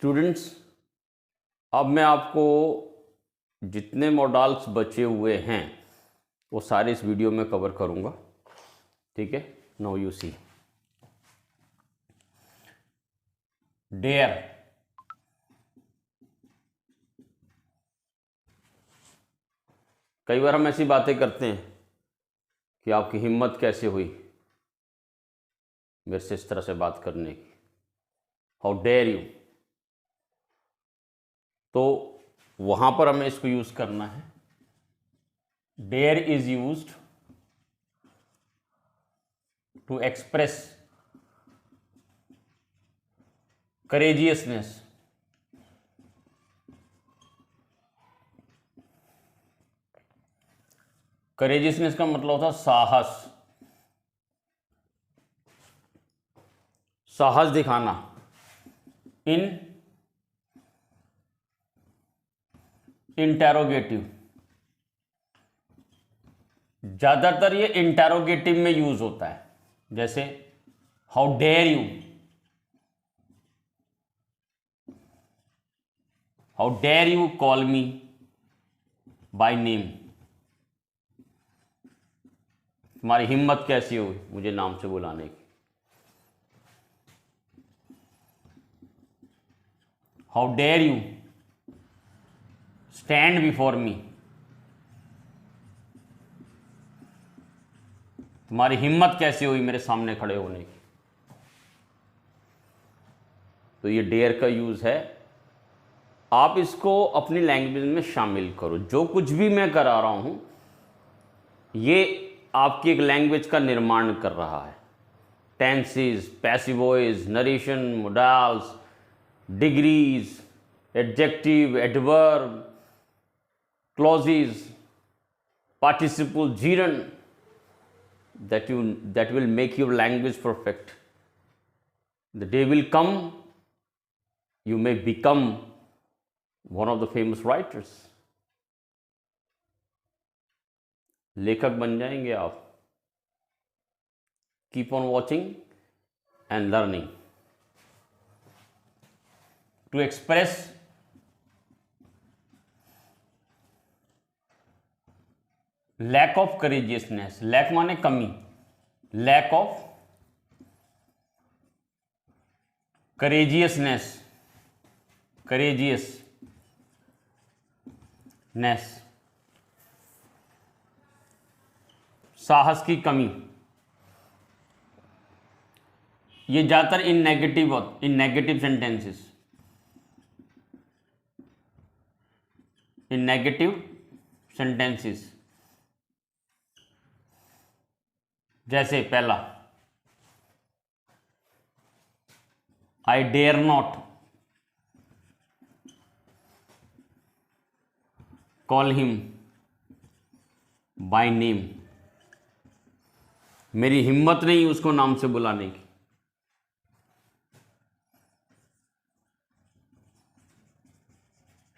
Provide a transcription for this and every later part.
Students, अब मैं आपको जितने मॉडल्स बचे हुए हैं वो सारे इस वीडियो में कवर करूंगा। ठीक है, नाउ यू सी डेयर। कई बार हम ऐसी बातें करते हैं कि आपकी हिम्मत कैसे हुई मेरे से इस तरह से बात करने की, हाउ डेयर यू। तो वहां पर हमें इसको यूज करना है। Dare is used to express courageousness. Courageousness का मतलब होता है साहस, साहस दिखाना। इन इंटेरोगेटिव, ज्यादातर ये इंटेरोगेटिव में यूज होता है, जैसे how dare you, how dare you call me by name. तुम्हारी हिम्मत कैसी हुई मुझे नाम से बुलाने की। How dare you stand before me, तुम्हारी हिम्मत कैसी हुई मेरे सामने खड़े होने की। तो ये डेयर का यूज है। आप इसको अपनी लैंग्वेज में शामिल करो। जो कुछ भी मैं करा रहा हूं ये आपकी एक लैंग्वेज का निर्माण कर रहा है। Tenses, passive voice, narration, modals, degrees, adjective, adverb, clauses, participle, gerund, that will make your language perfect. The day will come you may become one of the famous writers. लेखक बन जाएंगे आप। Keep on watching and learning. To express lack of courageousness, lack माने कमी, lack of courageousness, साहस की कमी। ये ज्यादातर in negative sentences, in negative sentences. जैसे पहला, I dare not call him by name, मेरी हिम्मत नहीं उसको नाम से बुलाने की।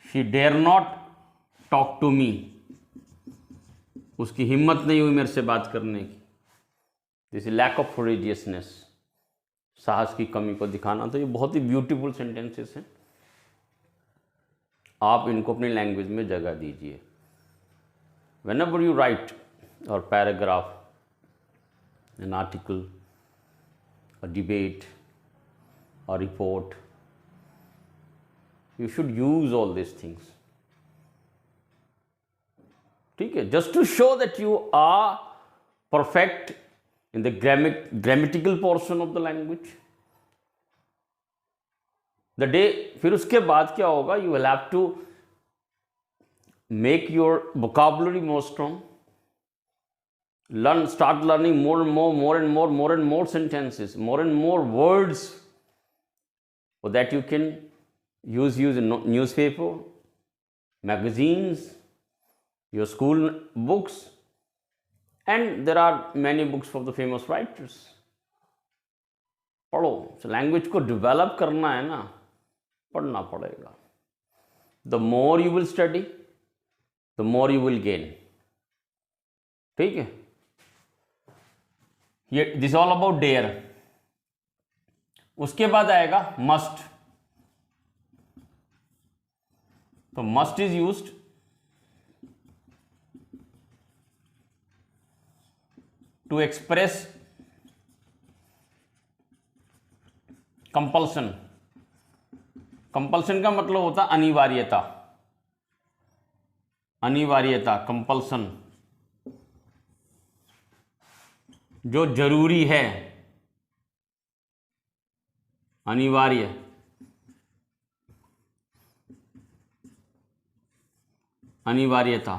She dare not talk to me, उसकी हिम्मत नहीं हुई मेरे से बात करने की। This is lack of courageousness, साहस की कमी को दिखाना। तो ये बहुत ही ब्यूटीफुल सेंटेंसेस हैं, आप इनको अपनी लैंग्वेज में जगह दीजिए। whenever you write or paragraph, an article, a debate, a report, you should use all these things. ठीक है, just to show that you are perfect in the grammatical portion of the language. The day, फिर उसके बाद क्या होगा, you will have to make your vocabulary more strong. Start learning more and more sentences, more and more words, so that you can use in newspaper, magazines, your school books, and there are many books for the famous writers. पढ़ो। Language को develop करना है ना, पढ़ना पड़ेगा। The more you will study, the more you will gain. ठीक है, ये दिस ऑल अबाउट डेयर। उसके बाद आएगा मस्ट। तो must is used to express compulsion. Compulsion का मतलब होता अनिवार्यता, अनिवार्यता कंपल्सन, जो जरूरी है, अनिवार्य, अनिवार्यता।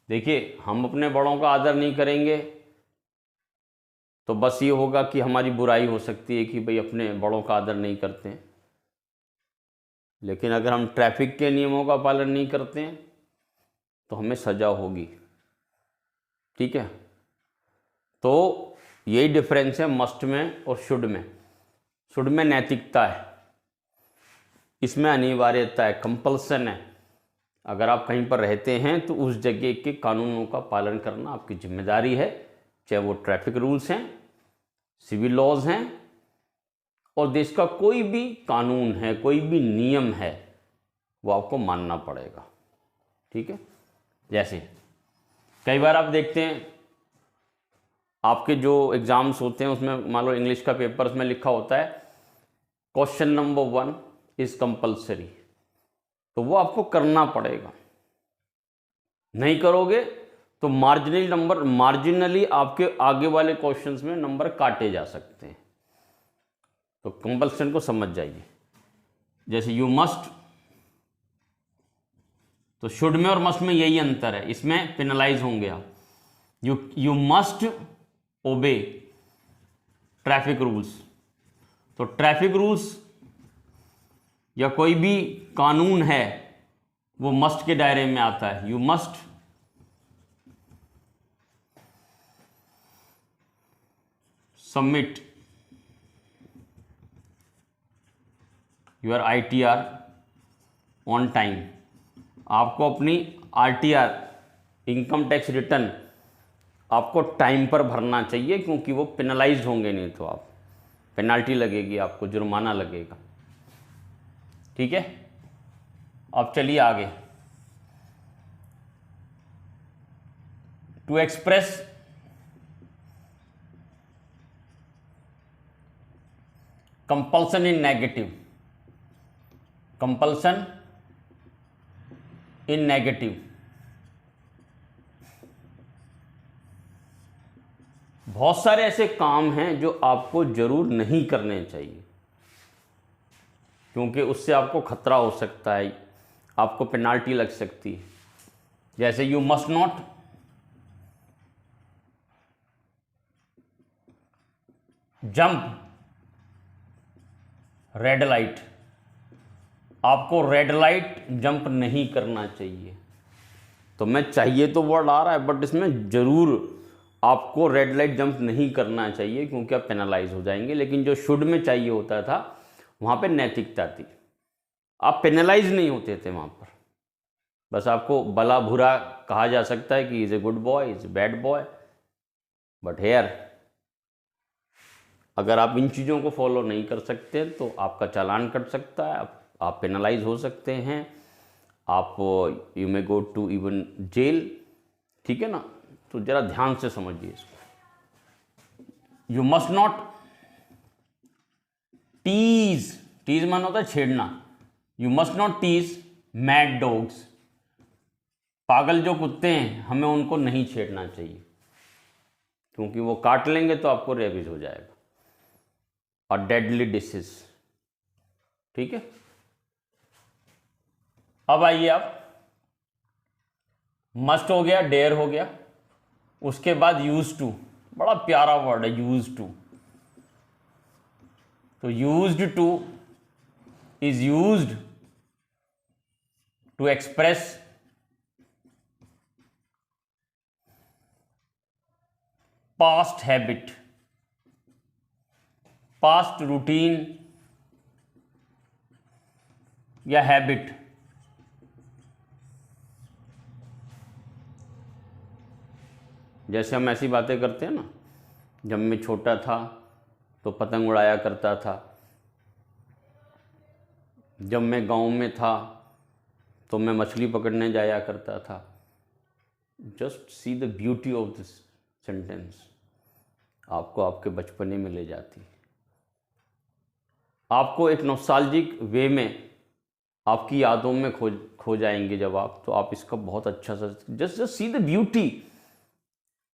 देखिए, हम अपने बड़ों का आदर नहीं करेंगे तो बस ये होगा कि हमारी बुराई हो सकती है कि भाई अपने बड़ों का आदर नहीं करते हैं। लेकिन अगर हम ट्रैफिक के नियमों का पालन नहीं करते हैं तो हमें सजा होगी। ठीक है, तो यही डिफरेंस है मस्ट में और शुड में। शुड में नैतिकता है, इसमें अनिवार्यता है, कंपल्सन है। अगर आप कहीं पर रहते हैं तो उस जगह के कानूनों का पालन करना आपकी जिम्मेदारी है, चाहे वो ट्रैफिक रूल्स हैं, सिविल लॉज हैं, और देश का कोई भी कानून है, कोई भी नियम है, वो आपको मानना पड़ेगा। ठीक है, जैसे कई बार आप देखते हैं आपके जो एग्ज़ाम्स होते हैं उसमें मान लो इंग्लिश का पेपर, उसमें लिखा होता है क्वेश्चन नंबर 1 इज़ कंपल्सरी, तो वो आपको करना पड़ेगा। नहीं करोगे तो मार्जिनली आपके आगे वाले क्वेश्चंस में नंबर काटे जा सकते हैं। तो कंपल्सन को समझ जाइए। जैसे यू मस्ट, तो शुड में और मस्ट में यही अंतर है, इसमें पेनलाइज होंगे आप। यू मस्ट ओबे ट्रैफिक रूल्स, तो ट्रैफिक रूल्स या कोई भी कानून है वो मस्ट के दायरे में आता है। You must submit your ITR on time. आपको अपनी RTR इनकम टैक्स रिटर्न आपको टाइम पर भरना चाहिए, क्योंकि वो पेनलाइज्ड होंगे, नहीं तो आप पेनाल्टी लगेगी, आपको जुर्माना लगेगा। ठीक है, अब चलिए आगे। To express compulsion in negative, compulsion in negative. बहुत सारे ऐसे काम हैं जो आपको जरूर नहीं करने चाहिए, क्योंकि उससे आपको खतरा हो सकता है, आपको पेनाल्टी लग सकती है। जैसे you must not jump red light, आपको रेड लाइट जंप नहीं करना चाहिए। तो मैं चाहिए तो वर्ड आ रहा है, बट इसमें जरूर आपको रेड लाइट जंप नहीं करना चाहिए, क्योंकि आप पेनलाइज हो जाएंगे। लेकिन जो शुड में चाहिए होता था वहाँ पे नैतिकता थी, आप पेनलाइज नहीं होते थे वहाँ पर। बस आपको भला बुरा कहा जा सकता है कि is a good boy, is a bad boy, but here अगर आप इन चीज़ों को फॉलो नहीं कर सकते तो आपका चालान कट सकता है, आप पेनलाइज हो सकते हैं, आप you may go to even jail. ठीक है ना, तो ज़रा ध्यान से समझिए इसको। You must not tease, tease माना होता है छेड़ना। You must not tease mad dogs, पागल जो कुत्ते हैं हमें उनको नहीं छेड़ना चाहिए, क्योंकि वो काट लेंगे तो आपको रेबीज हो जाएगा और डेडली डिसीज। ठीक है, अब आइए आप, मस्ट हो गया, डेयर हो गया, उसके बाद यूज टू, बड़ा प्यारा वर्ड है यूज टू। तो used to is used to express past habit, past routine या हैबिट। जैसे हम ऐसी बातें करते हैं ना, जब मैं छोटा था तो पतंग उड़ाया करता था, जब मैं गांव में था तो मैं मछली पकड़ने जाया करता था। Just see the beauty of this sentence, आपको आपके बचपने में ले जाती है, आपको एक नॉस्टैल्जिक वे में आपकी यादों में खो जाएंगे जब आप, तो आप इसका बहुत अच्छा सा जस्ट सी द ब्यूटी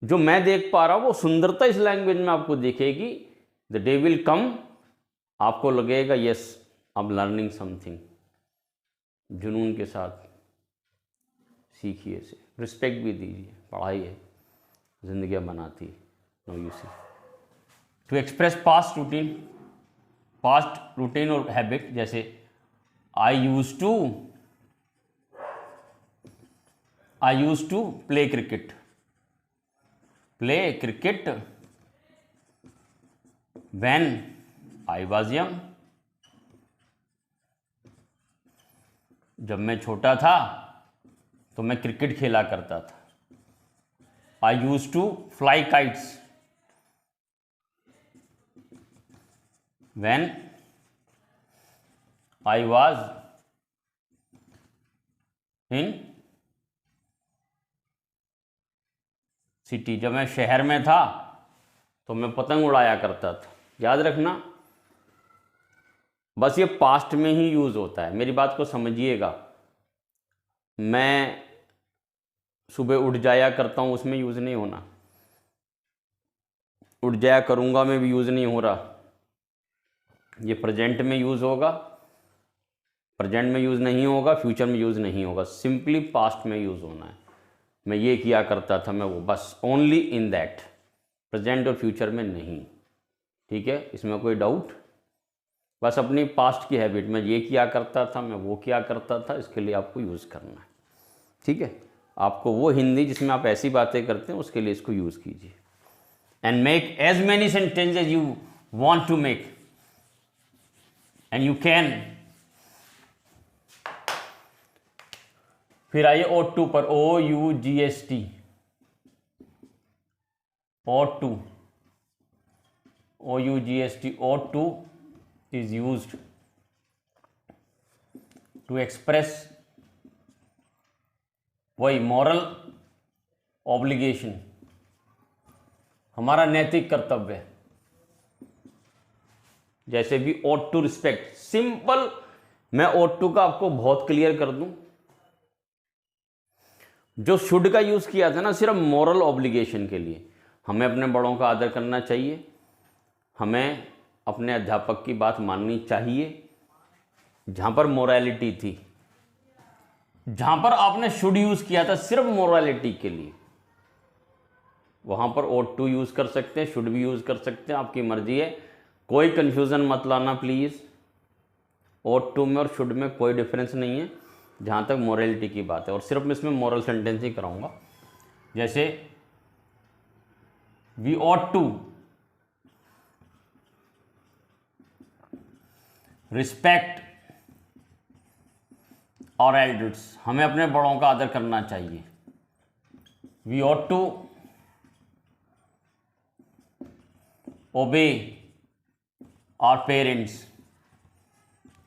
जो मैं देख पा रहा हूँ, वो सुंदरता इस लैंग्वेज में आपको दिखेगी। द डे विल कम, आपको लगेगा yes I am learning something. जुनून के साथ सीखिए इसे, रिस्पेक्ट भी दीजिए, पढ़ाई है, जिंदगियाँ बनाती है। No you see to express past routine और हैबिट, जैसे I use to play cricket when I was young. जब मैं छोटा था तो मैं क्रिकेट खेला करता था। I use to fly kites when I was in city. जब मैं शहर में था तो मैं पतंग उड़ाया करता था। याद रखना, बस ये पास्ट में ही यूज होता है, मेरी बात को समझिएगा। मैं सुबह उठ जाया करता हूँ, उसमें यूज नहीं होना। उठ जाया करूँगा में भी यूज नहीं हो रहा, ये प्रेजेंट में यूज होगा, प्रेजेंट में यूज नहीं होगा, फ्यूचर में यूज नहीं होगा, सिंपली पास्ट में यूज होना है। मैं ये किया करता था, मैं वो, बस ओनली इन दैट, प्रेजेंट और फ्यूचर में नहीं। ठीक है, इसमें कोई डाउट? बस अपनी पास्ट की हैबिट में ये किया करता था, मैं वो किया करता था, इसके लिए आपको यूज़ करना है। ठीक है, आपको वो हिंदी जिसमें आप ऐसी बातें करते हैं उसके लिए इसको यूज़ कीजिए। And make as many sentences you want to make and you can. फिर आइए ought to पर, OUGST, ought to, OUGST, ought to is used to express वही moral obligation, हमारा नैतिक कर्तव्य। जैसे भी ought to respect, सिंपल, मैं ought to का आपको बहुत क्लियर कर दूं। जो शुड का यूज किया था ना, सिर्फ मॉरल ऑब्लिगेशन के लिए। हमें अपने बड़ों का आदर करना चाहिए, हमें अपने अध्यापक की बात माननी चाहिए। जहां पर मोरालिटी थी, जहां पर आपने शुड यूज किया था सिर्फ मोरालिटी के लिए, वहां पर ought to यूज कर सकते हैं, शुड भी यूज कर सकते हैं, आपकी मर्जी है। कोई कंफ्यूजन मत लाना प्लीज, ought to में और शुड में कोई डिफरेंस नहीं है जहाँ तक मोरलिटी की बात है। और सिर्फ मैं इसमें मॉरल सेंटेंस ही कराऊंगा। जैसे वी ought to रिस्पेक्ट और एल्डर्स, हमें अपने बड़ों का आदर करना चाहिए। वी ought to ओबे और पेरेंट्स,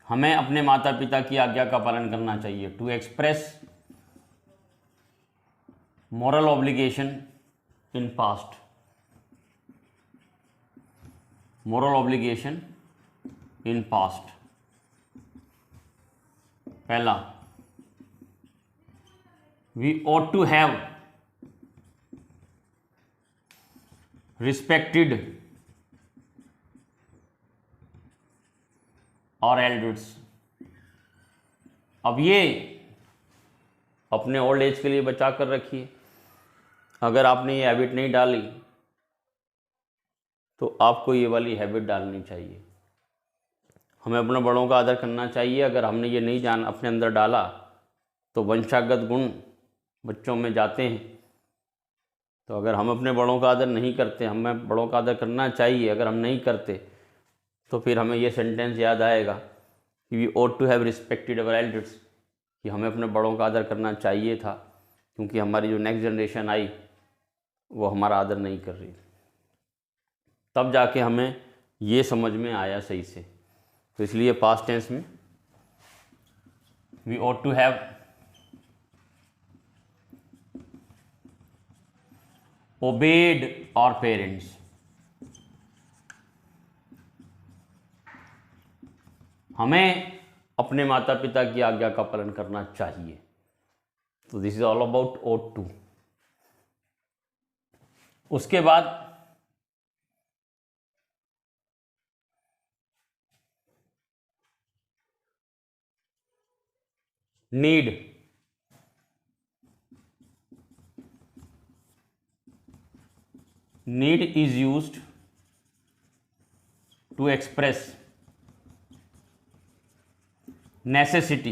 हमें अपने माता पिता की आज्ञा का पालन करना चाहिए। To express moral obligation in past, moral obligation in past. पहला, we ought to have respected और एल्डर्स। अब ये अपने ओल्ड एज के लिए बचा कर रखिए। अगर आपने ये हैबिट नहीं डाली तो आपको ये वाली हैबिट डालनी चाहिए। हमें अपने बड़ों का आदर करना चाहिए। अगर हमने ये नहीं जान अपने अंदर डाला तो वंशागत गुण बच्चों में जाते हैं। तो अगर हम अपने बड़ों का आदर नहीं करते, हमें बड़ों का आदर करना चाहिए, अगर हम नहीं करते तो फिर हमें ये सेंटेंस याद आएगा कि we ought to have respected our elders, कि हमें अपने बड़ों का आदर करना चाहिए था, क्योंकि हमारी जो नेक्स्ट जनरेशन आई वो हमारा आदर नहीं कर रही। तब जाके हमें ये समझ में आया सही से। तो इसलिए पास्ट टेंस में we ought to have obeyed our parents. हमें अपने माता पिता की आज्ञा का पालन करना चाहिए। तो this is all about ought to। उसके बाद need. Need is used to express necessity.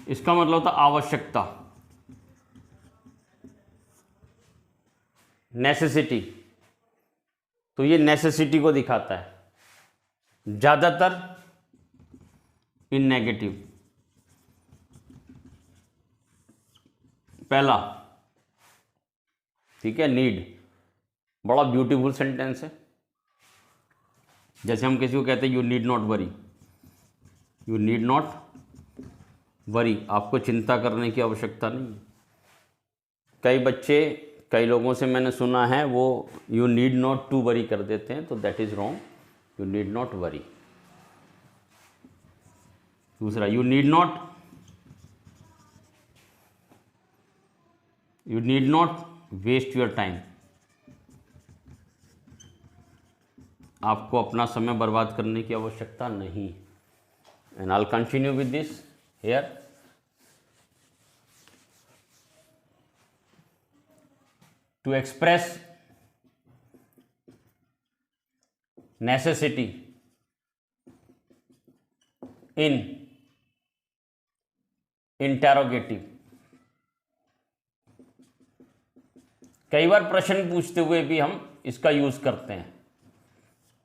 इसका मतलब होता आवश्यकता, नेसेसिटी। तो ये नेसेसिटी को दिखाता है ज्यादातर इन नेगेटिव। पहला, ठीक है, नीड बड़ा ब्यूटीफुल सेंटेंस है। जैसे हम किसी को कहते हैं you need not worry, you need not worry, आपको चिंता करने की आवश्यकता नहीं। कई बच्चे, कई लोगों से मैंने सुना है वो you need not to worry कर देते हैं, तो that is wrong. You need not worry. दूसरा, you need not waste your time. आपको अपना समय बर्बाद करने की आवश्यकता नहीं। And I continue with this here. To express necessity in interrogative. कई बार प्रश्न पूछते हुए भी हम इसका यूज करते हैं।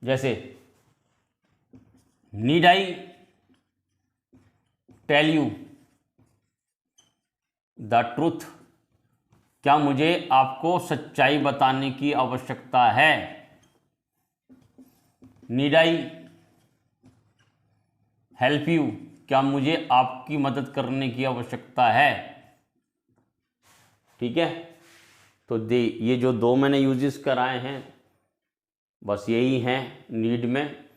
जैसे need I tell you the truth, क्या मुझे आपको सच्चाई बताने की आवश्यकता है। नीड आई हेल्प यू, क्या मुझे आपकी मदद करने की आवश्यकता है। ठीक है, तो ये जो दो मैंने यूजेस कराए हैं बस यही हैं नीड में।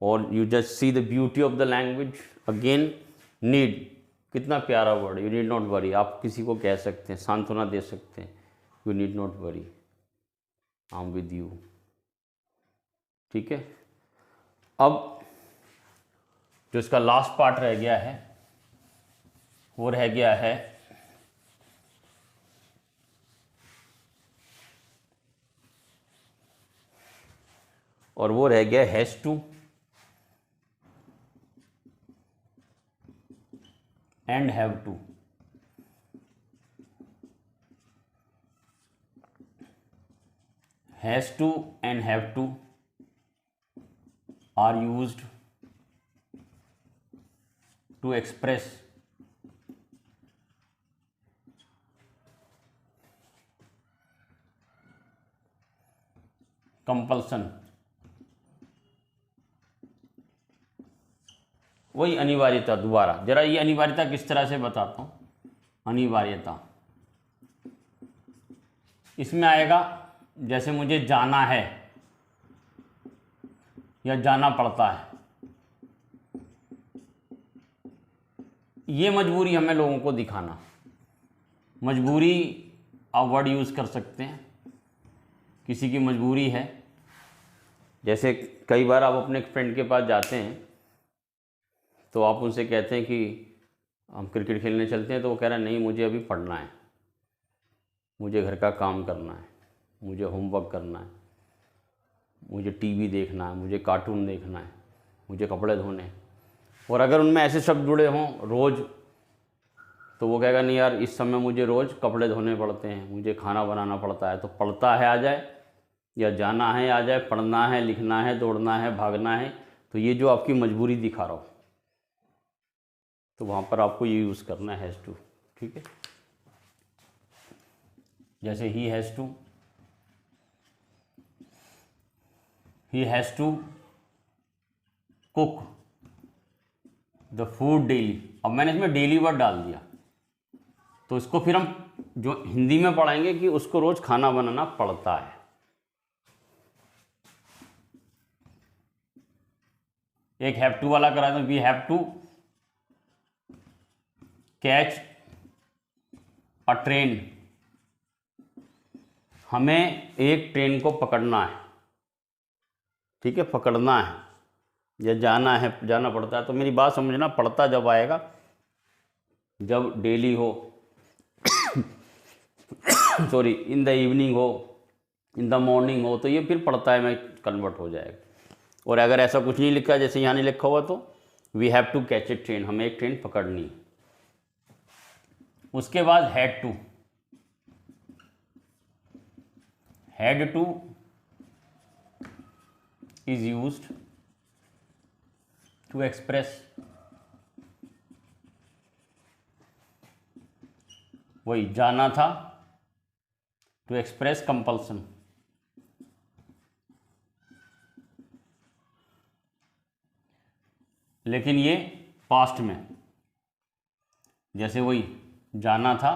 और you just see the beauty of the language. Again need, कितना प्यारा word, you need not worry. आप किसी को कह सकते हैं, सांत्वना दे सकते हैं, you need not worry, I am with you. ठीक है, अब जो इसका लास्ट पार्ट रह गया है वो रह गया है और वो रह गया has to and have to. Has to and have to are used to express compulsion. वही अनिवार्यता। दोबारा जरा ये अनिवार्यता किस तरह से बताता हूं। अनिवार्यता इसमें आएगा जैसे मुझे जाना है या जाना पड़ता है। ये मजबूरी हमें लोगों को दिखाना। मजबूरी आप वर्ड यूज़ कर सकते हैं, किसी की मजबूरी है। जैसे कई बार आप अपने फ्रेंड के पास जाते हैं तो आप उनसे कहते हैं कि हम क्रिकेट खेलने चलते हैं, तो वो कह रहा है नहीं मुझे अभी पढ़ना है, मुझे घर का काम करना है, मुझे होमवर्क करना है, मुझे टीवी देखना है, मुझे कार्टून देखना है, मुझे कपड़े धोने हैं। और अगर उनमें ऐसे शब्द जुड़े हों रोज़, तो वो कहेगा नहीं यार इस समय मुझे रोज़ कपड़े धोने पड़ते हैं, मुझे खाना बनाना पड़ता है। तो पढ़ता है आ जाए या जाना है आ जाए, पढ़ना है, लिखना है, दौड़ना है, भागना है, तो ये जो आपकी मजबूरी दिखा रहा हो तो वहाँ पर आपको ये यूज़ करना है हैज़ टू। ठीक है, जैसे ही has to cook the food daily. अब मैंने इसमें डेली वर्ड डाल दिया, तो इसको फिर हम जो हिंदी में पढ़ाएंगे कि उसको रोज खाना बनाना पड़ता है। एक हैव टू वाला करा दो, we have to catch a train. हमें एक ट्रेन को पकड़ना है, ठीक है, पकड़ना है या जाना है, जाना पड़ता है। तो मेरी बात समझना, पड़ता जब आएगा जब डेली हो सॉरी, इन द इवनिंग हो, इन द मॉर्निंग हो, तो ये फिर पड़ता है में कन्वर्ट हो जाएगा। और अगर ऐसा कुछ नहीं लिखा, जैसे यहाँ नहीं लिखा हुआ, तो we have to catch a train, हमें एक ट्रेन पकड़नी है। उसके बाद had to, had to is used to express, वही जाना था, टू एक्सप्रेस कंपल्सन। लेकिन ये पास्ट में, जैसे वही जाना था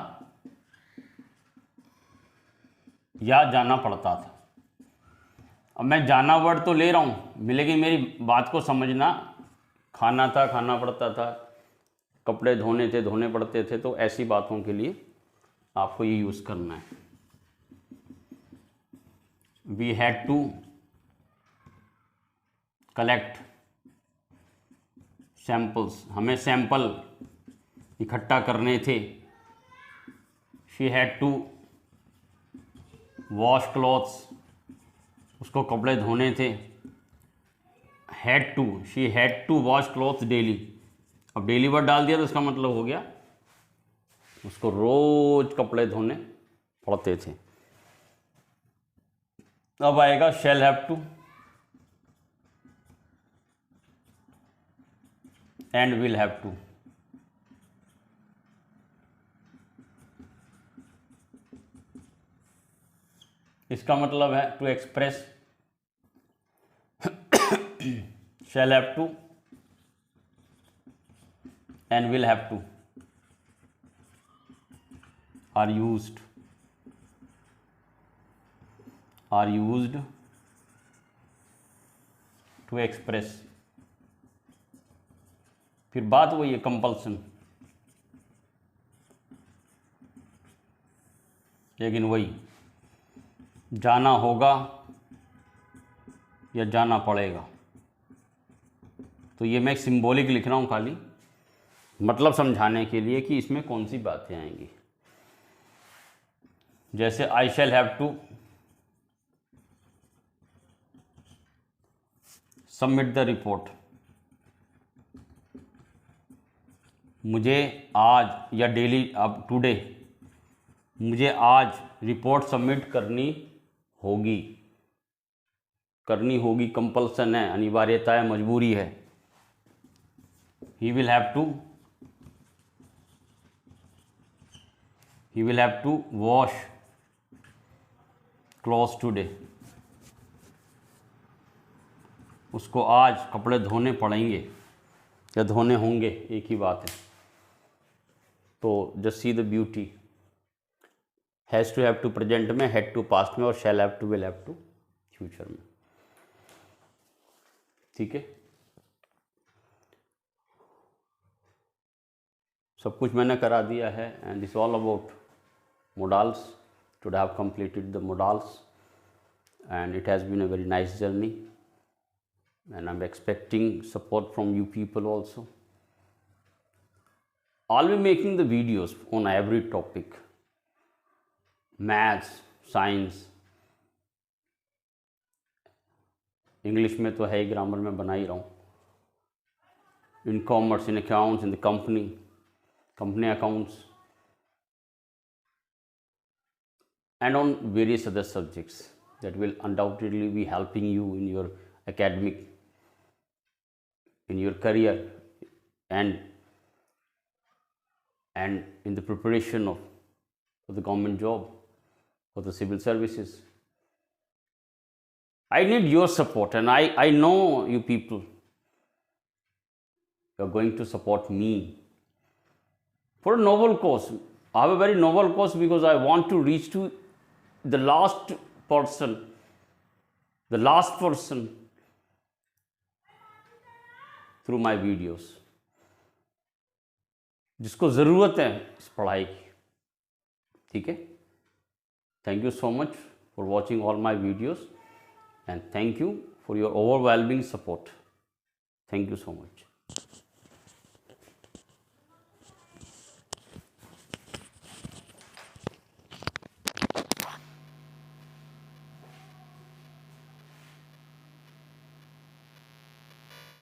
या जाना पड़ता था। अब मैं जाना वर्ड तो ले रहा हूँ, लेकिन मेरी बात को समझना, खाना था, खाना पड़ता था, कपड़े धोने थे, धोने पड़ते थे, तो ऐसी बातों के लिए आपको ये यूज़ करना है। We had to collect samples, हमें सैंपल इकट्ठा करने थे। She had to wash clothes, उसको कपड़े धोने थे। Had to, she had to wash clothes daily. अब डेली वर्ड डाल दिया तो इसका मतलब हो गया उसको रोज कपड़े धोने पड़ते थे। अब आएगा shall have to and will have to. इसका मतलब है to express shall have to and will have to are used to express। फिर बात वही है, कंपल्सन, लेकिन वही जाना होगा या जाना पड़ेगा। तो ये मैं सिंबॉलिक लिख रहा हूँ खाली, मतलब समझाने के लिए कि इसमें कौन सी बातें आएंगी। जैसे I shall have to submit the report, मुझे आज या डेली, अब टुडे, मुझे आज रिपोर्ट सबमिट करनी होगी। करनी होगी कंपल्सन है, अनिवार्यता है, मजबूरी है। He will have to wash clothes today, उसको आज कपड़े धोने पड़ेंगे या धोने होंगे, एक ही बात है। तो just see the beauty, has to have to present में, हैड टू पास्ट में, और shall have to will have to future में। ठीक है, सब कुछ मैंने करा दिया है। And this all about modals. Today I have completed the modals and it has been a very nice journey, and I'm expecting support from you people also. I'll be making the videos on every topic, maths, science, English में तो है ही, grammar में बना ही रहा हूँ, in commerce, in accounts, in the company accounts, and on various other subjects that will undoubtedly be helping you in your academic, in your career, and in the preparation for the government job, for the civil services. I need your support, and I know you people you are going to support me for a noble cause. I have a very noble cause because I want to reach to the last person through my videos, जिसको ज़रूरत है इस पढ़ाई की. ठीक है. Thank you so much for watching all my videos and thank you for your overwhelming support. Thank you so much.